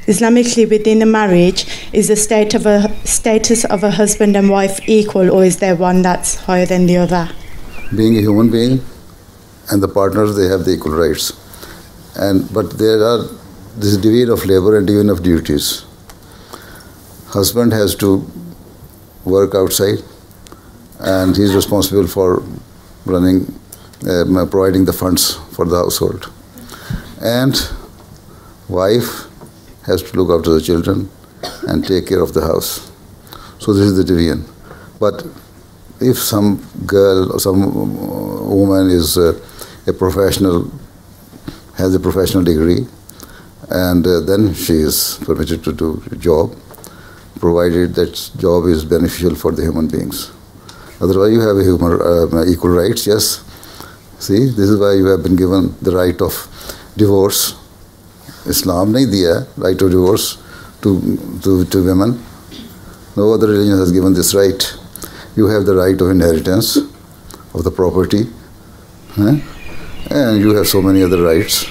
Islamically, within a marriage, is the status of a husband and wife equal, or is there one that's higher than the other? Being a human being and the partners, they have the equal rights. But there are this division of labor and division of duties. Husband has to work outside, and he is responsible for providing the funds for the household. And wife has to look after the children and take care of the house. So this is the division. But if some girl or some woman is a professional, has a professional degree, and then she is permitted to do a job, provided that job is beneficial for the human beings. Otherwise, you have equal rights, yes. See, this is why you have been given the right of divorce. Islam nahi diya right of divorce to women. No other religion has given this right. You have the right of inheritance of the property, and you have so many other rights.